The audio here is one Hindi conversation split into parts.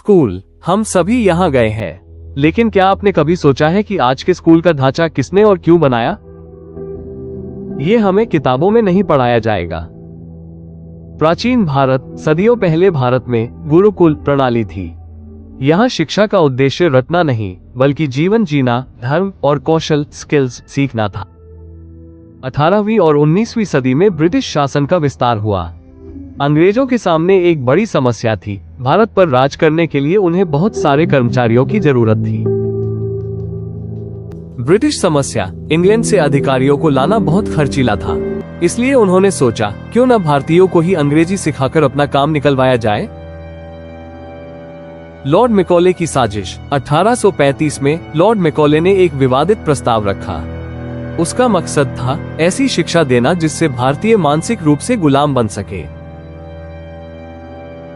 स्कूल, हम सभी यहाँ गए हैं, लेकिन क्या आपने कभी सोचा है कि आज के स्कूल का ढांचा किसने और क्यों बनाया? ये हमें किताबों में नहीं पढ़ाया जाएगा। प्राचीन भारत, सदियों पहले भारत में गुरुकुल प्रणाली थी। यहाँ शिक्षा का उद्देश्य रटना नहीं, बल्कि जीवन जीना, धर्म और कौशल स्किल्स सीखना था। 18वीं और 19वीं सदी में ब्रिटिश शासन का विस्तार हुआ। अंग्रेजों के सामने एक बड़ी समस्या थी। भारत पर राज करने के लिए उन्हें बहुत सारे कर्मचारियों की जरूरत थी। ब्रिटिश समस्या, इंग्लैंड से अधिकारियों को लाना बहुत खर्चीला था। इसलिए उन्होंने सोचा, क्यों न भारतीयों को ही अंग्रेजी सिखाकर अपना काम निकलवाया जाए। लॉर्ड मैकॉले की साजिश। 1835 में लॉर्ड मैकॉले ने एक विवादित प्रस्ताव रखा। उसका मकसद था ऐसी शिक्षा देना जिससे भारतीय मानसिक रूप से गुलाम बन सके।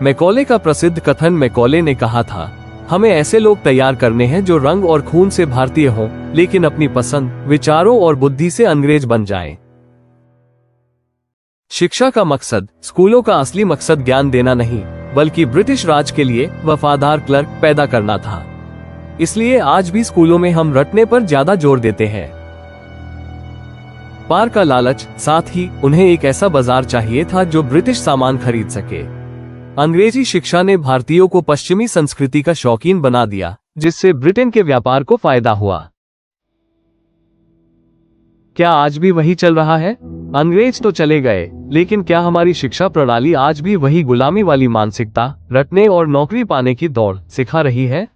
मैकॉले का प्रसिद्ध कथन मैकॉले ने कहा था, हमें ऐसे लोग तैयार करने हैं जो रंग और खून से भारतीय हों, लेकिन अपनी पसंद, विचारों और बुद्धि से अंग्रेज बन जाएं। शिक्षा का मकसद, स्कूलों का असली मकसद ज्ञान देना नहीं, बल्कि ब्रिटिश राज के लिए वफादार क्लर्क पैदा करना था। इसलिए आज भी स्कूलों में हम रटने पर ज्यादा जोर देते हैं। पार का लालच, साथ ही उन्हें एक ऐसा बाजार चाहिए था जो ब्रिटिश सामान खरीद सके। अंग्रेजी शिक्षा ने भारतीयों को पश्चिमी संस्कृति का शौकीन बना दिया, जिससे ब्रिटेन के व्यापार को फायदा हुआ। क्या आज भी वही चल रहा है? अंग्रेज तो चले गए, लेकिन क्या हमारी शिक्षा प्रणाली आज भी वही गुलामी वाली मानसिकता, रटने और नौकरी पाने की दौड़ सिखा रही है?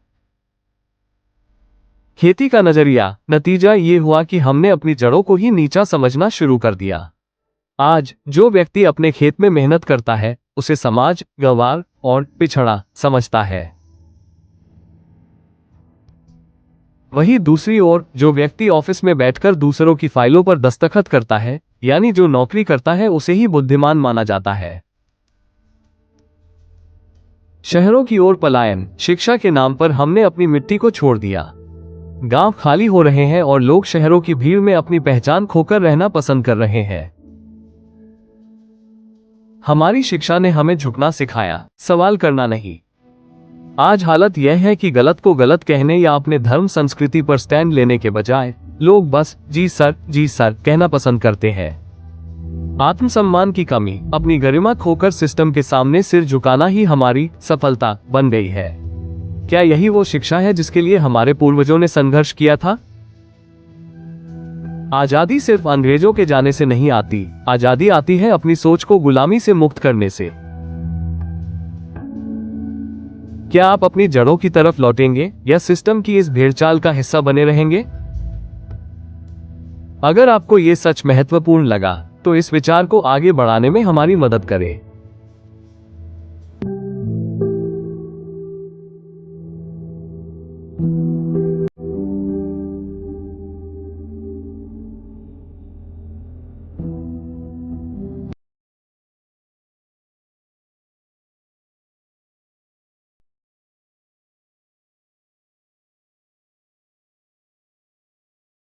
खेती का नजरिया, नतीजा ये हुआ कि हमने अपनी जड़ों को ही नीचा समझना शुरू कर दिया। आज जो व्यक्ति अपने खेत में मेहनत करता है, उसे समाज गंवार और पिछड़ा समझता है। वहीं दूसरी ओर जो व्यक्ति ऑफिस में बैठकर दूसरों की फाइलों पर दस्तखत करता है, यानी जो नौकरी करता है, उसे ही बुद्धिमान माना जाता है। शहरों की ओर पलायन, शिक्षा के नाम पर हमने अपनी मिट्टी को छोड़ दिया। गांव खाली हो रहे हैं और लोग शहरों की भीड़ में अपनी पहचान खोकर रहना पसंद कर रहे हैं। हमारी शिक्षा ने हमें झुकना सिखाया, सवाल करना नहीं। आज हालत यह है कि गलत को गलत कहने या अपने धर्म संस्कृति पर स्टैंड लेने के बजाय लोग बस जी सर कहना पसंद करते हैं। आत्मसम्मान की कमी, अपनी गरिमा खोकर सिस्टम के सामने सिर झुकाना ही हमारी सफलता बन गई है। क्या यही वो शिक्षा है जिसके लिए हमारे पूर्वजों ने संघर्ष किया था? आजादी सिर्फ अंग्रेजों के जाने से नहीं आती, आजादी आती है अपनी सोच को गुलामी से मुक्त करने से। क्या आप अपनी जड़ों की तरफ लौटेंगे या सिस्टम की इस भेड़चाल का हिस्सा बने रहेंगे? अगर आपको ये सच महत्वपूर्ण लगा, तो इस विचार को आगे बढ़ाने में हमारी मदद करें।